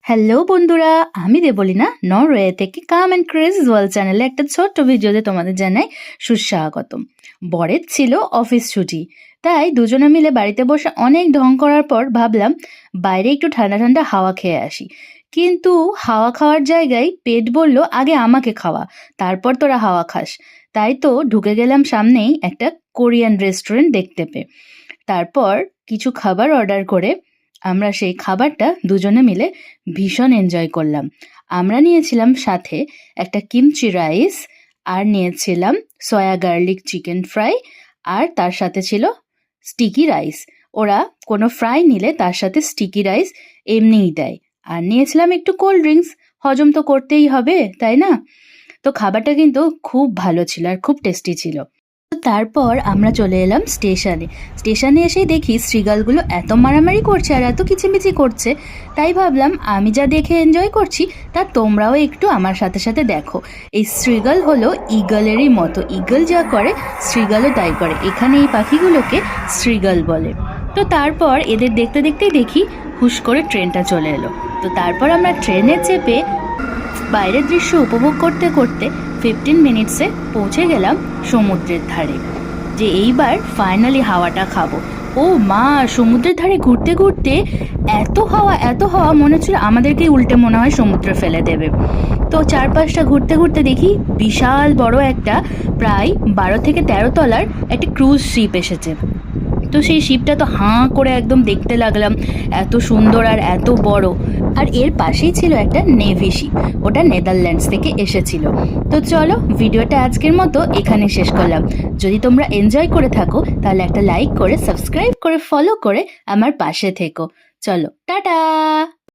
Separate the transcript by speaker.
Speaker 1: Hello বন্ধুরা, আমি Debolina Norway থেকে কাম অ্যান্ড ক্রেজ ওয়ার্ল্ড চ্যানেলে একটা ছোট্ট ভিডিওতে তোমাদের জানাই সুস্বাগতম। বরের ছিল অফিস ছুটি, তাই দুজনে মিলে বাড়িতে বসে অনেক ঢং করার পর ভাবলাম বাইরে একটু ঠান্ডা ঠান্ডা হাওয়া খেয়ে আসি। কিন্তু হাওয়া খাওয়ার জায়গায় পেট বলল আগে আমাকে খাওয়া, তারপর তোরা হাওয়া খাস। তাই তো ঢুকে গেলাম সামনেই একটা কোরিয়ান রেস্টুরেন্ট দেখতে পেয়ে। তারপর কিছু খাবার অর্ডার করে আমরা সেই খাবারটা দুজনে মিলে ভীষণ এনজয় করলাম। আমরা নিয়েছিলাম সাথে একটা কিমচি রাইস, আর নিয়েছিলাম সয়া গার্লিক চিকেন ফ্রাই, আর তার সাথে ছিল স্টিকি রাইস। ওরা কোনো ফ্রাই নিলে তার সাথে স্টিকি রাইস এমনিই দেয়। আর নিয়েছিলাম একটু কোল্ড ড্রিঙ্কস, হজম তো করতেই হবে তাই না? তো খাবারটা কিন্তু খুব ভালো ছিল আর খুব টেস্টি ছিল। তারপর আমরা চলে এলাম স্টেশনে এসেই দেখি শ্রীগালগুলো এত মারামারি করছে আর এত কিচিমিচি করছে, তাই ভাবলাম আমি যা দেখে এনজয় করছি তা তোমরাও একটু আমার সাথে সাথে দেখো। এই শ্রীগাল হলো ঈগলেরই মতো, ঈগল যা করে শ্রীগালও তাই করে। এখানে এই পাখিগুলোকে শ্রীগাল বলে। তো তারপর এদের দেখতে দেখতেই দেখি হুশ করে ট্রেনটা চলে এলো। তো তারপর আমরা ট্রেনে চেপে বাইরের দৃশ্য উপভোগ করতে করতে 15 মিনিটসে পৌঁছে গেলাম সমুদ্রের ধারে, যে এইবার ফাইনালি হাওয়াটা খাবো। ও মা, সমুদ্রের ধারে ঘুরতে ঘুরতে এত হাওয়া মনে হচ্ছিল আমাদেরকেই উল্টে মনে হয় সমুদ্রে ফেলে দেবে। তো চারপাশটা ঘুরতে ঘুরতে দেখি বিশাল বড় একটা প্রায় 12 থেকে 13 তলার একটা ক্রুজ শিপ এসেছে। তো সেই শিপটা তো হাঁ করে একদম দেখতে লাগলাম, এত সুন্দর আর এত বড়। আর এর পাশেই ছিল একটা নেভি শিপ, ওটা নেদারল্যান্ডস থেকে এসেছিল। তো চলো ভিডিওটা আজকের মতো এখানে শেষ করলাম। যদি তোমরা এনজয় করে থাকো তাহলে একটা লাইক করে, সাবস্ক্রাইব করে, ফলো করে আমার পাশে থেকো। চলো টাটা।